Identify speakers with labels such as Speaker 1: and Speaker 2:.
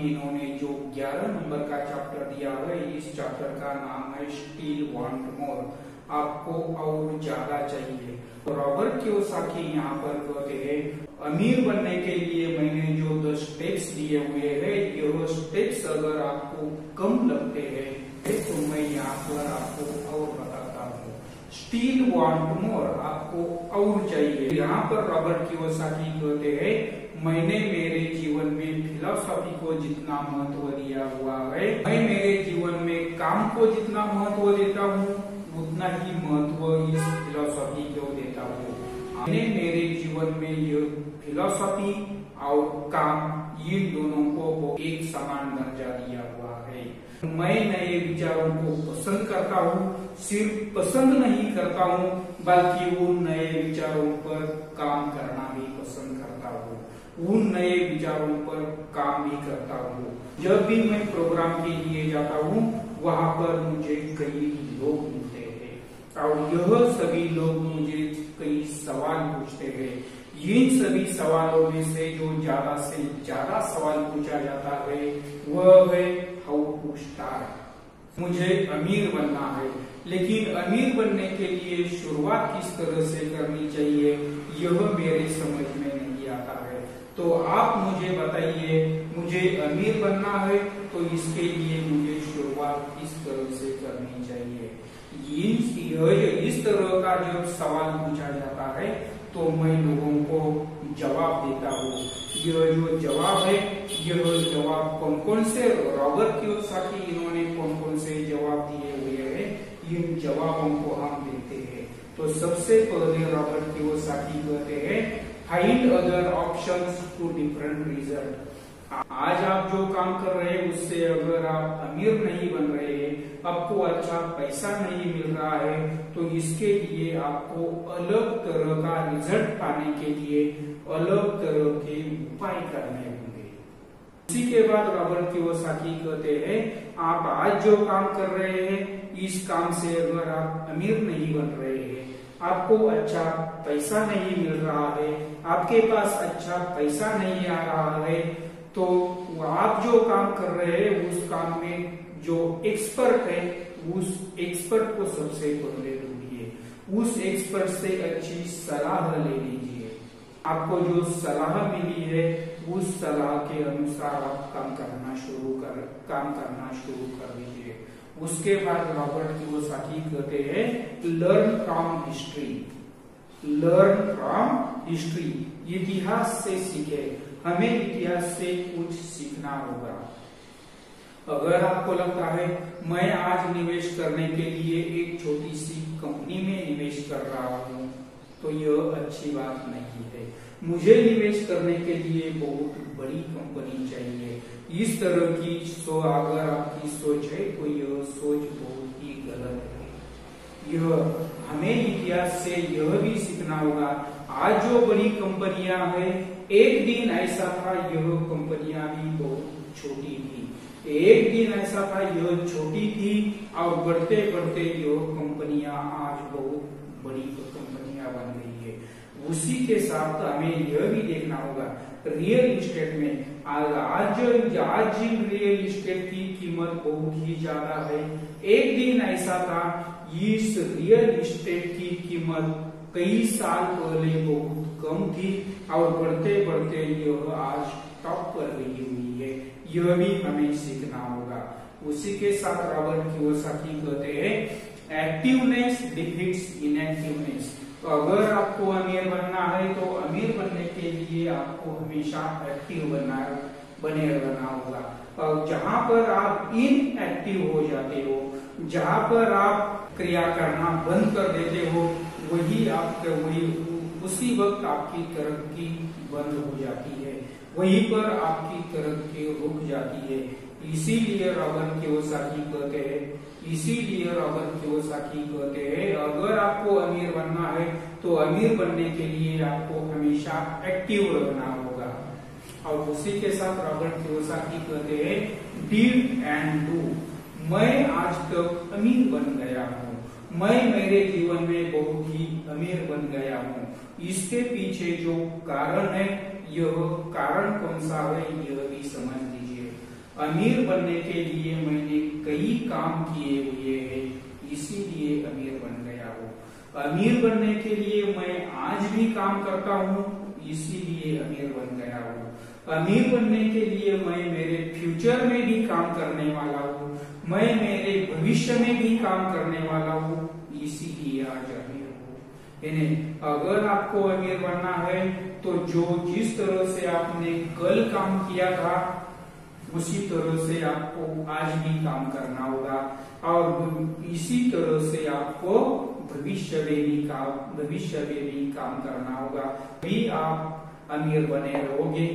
Speaker 1: इन्होंने जो 11 नंबर का चैप्टर दिया है, इस चैप्टर का नाम है स्टिल वांट मोर, आपको और ज्यादा चाहिए। रॉबर्ट कियोसाकी यहाँ पर कहते हैं अमीर बनने के लिए मैंने जो 10 स्टेप्स दिए हुए हैं, यह स्टेप्स अगर आपको कम लगते हैं तो मैं यहाँ पर आपको और बताता हूँ। स्टिल वांट मोर, आपको और चाहिए। यहाँ पर रॉबर्ट कियोसाकी कहते हैं मैंने मेरे जीवन में फिलॉसफी को जितना महत्व दिया हुआ है, मैं मेरे जीवन में काम को जितना महत्व देता हूँ उतना ही महत्व इस फिलॉसफी को देता हूँ। मैंने मेरे जीवन में ये फिलॉसफी और काम इन दोनों को एक समान दर्जा दिया हुआ है। मैं नए विचारों को पसंद करता हूँ, सिर्फ पसंद नहीं करता हूँ बल्कि उन नए विचारों पर काम करना भी पसंद करता हूँ, उन नए विचारों पर काम भी करता हूँ। जब भी मैं प्रोग्राम के लिए जाता हूँ वहाँ पर मुझे कई लोग मिलते हैं और यह सभी लोग मुझे कई सवाल पूछते हैं। इन सभी सवालों में से जो ज्यादा से ज्यादा सवाल पूछा जाता है वह है हाउ टू स्टार्ट। मुझे अमीर बनना है, लेकिन अमीर बनने के लिए शुरुआत किस तरह से करनी चाहिए यह मेरे समझ में नहीं आता है। तो आप मुझे बताइए, मुझे अमीर बनना है तो इसके लिए मुझे शुरुआत किस तरह से करनी चाहिए। इस तरह का जब सवाल पूछा जाता है तो मैं लोगों को जवाब देता हूँ। यह जो जवाब है, यह जवाब कौन कौन से रॉबर्ट कियोसाकी इन्होंने कौन कौन से जवाब दिए हुए हैं, इन जवाबों को हम देखते हैं। तो सबसे पहले रॉबर्ट कियोसाकी कहते हैं find other options to different result. आज आप जो काम कर रहे हैं उससे अगर आप अमीर नहीं बन रहे हैं, आपको अच्छा पैसा नहीं मिल रहा है, तो इसके लिए आपको अलग तरह का रिजल्ट पाने के लिए अलग तरह के उपाय करने होंगे। इसी के बाद रॉबर्ट कियोसाकी कहते हैं आप आज जो काम कर रहे हैं इस काम से अगर आप अमीर नहीं बन रहे हैं, आपको अच्छा पैसा नहीं मिल रहा है, आपके पास अच्छा पैसा नहीं आ रहा है, तो आप जो काम कर रहे हैं उस काम में जो एक्सपर्ट है उस एक्सपर्ट को सबसे पहले ढूंढिए, उस एक्सपर्ट से अच्छी सलाह ले लीजिए। आपको जो सलाह मिली है उस सलाह के अनुसार आप काम करना शुरू कर दीजिए। उसके बाद रॉबर्ट कियोसाकी कहते हैं learn from history, learn from history, इतिहास से सीखे। हमें इतिहास से कुछ सीखना होगा। अगर आपको लगता है मैं आज निवेश करने के लिए एक छोटी सी कंपनी में निवेश कर रहा हूँ, तो यह अच्छी बात नहीं है। मुझे निवेश करने के लिए बहुत बड़ी कंपनी चाहिए। इस तरह की अगर आपकी सोच है तो यह सोच बहुत ही गलत है। हमें इतिहास से यह भी सीखना होगा, आज जो बड़ी कंपनियां हैं एक दिन ऐसा था यह कंपनियां भी बहुत छोटी थी, एक दिन ऐसा था यह छोटी थी और बढ़ते बढ़ते यह कंपनियां आज बहुत बड़ी कंपनियां बन गई है। उसी के साथ हमें यह भी देखना होगा रियल इस्टेट में आज जिन रियल इस्टेट की कीमत बहुत ही ज्यादा है, एक दिन ऐसा था इस रियल इस्टेट की कीमत कई साल पहले बहुत कम थी और बढ़ते बढ़ते यह आज टॉप पर गई हुई है। यह भी हमें सीखना होगा। उसी के साथ रॉबर्ट कियोसाकी कहते हैं एक्टिवनेस डिफीट्स इनएक्टिवनेस। अगर आपको अमीर बनना है तो अमीर बनने के लिए आपको हमेशा एक्टिव बने रहना होगा। और जहाँ पर आप इनएक्टिव हो जाते हो, जहाँ पर आप क्रिया करना बंद कर देते हो, उसी वक्त आपकी तरक्की बंद हो जाती है, वहीं पर आपकी तरक्की रुक जाती है। इसीलिए रॉबर्ट कियोसाकी कहते हैं अगर आपको अमीर बनना है तो अमीर बनने के लिए आपको हमेशा एक्टिव रहना होगा। और उसी के साथ रॉबर्ट कियोसाकी कहते हैं डीड एंड डू। मैं आज तक अमीर बन गया हूँ, मैं मेरे जीवन में बहुत ही अमीर बन गया हूँ। इसके पीछे जो कारण है, यह कारण कौन सा है यह भी समझ लीजिए। अमीर बनने के लिए मैंने कई काम किए हुए हैं, इसीलिए अमीर बन गया हूँ। अमीर बनने के लिए मैं आज भी काम करता हूँ, इसीलिए अमीर बन गया हूँ। अमीर बनने के लिए मैं मेरे फ्यूचर में भी काम करने वाला हूँ, मैं मेरे भविष्य में भी काम करने वाला हूँ, इसीलिए आज अमीर हूँ। यानी अगर आपको अमीर बनना है तो जिस तरह से आपने कल काम किया था उसी तरह से आपको आज भी काम करना होगा, और इसी तरह से आपको भविष्य में भी काम करना होगा, भी आप अमीर बने रहोगे।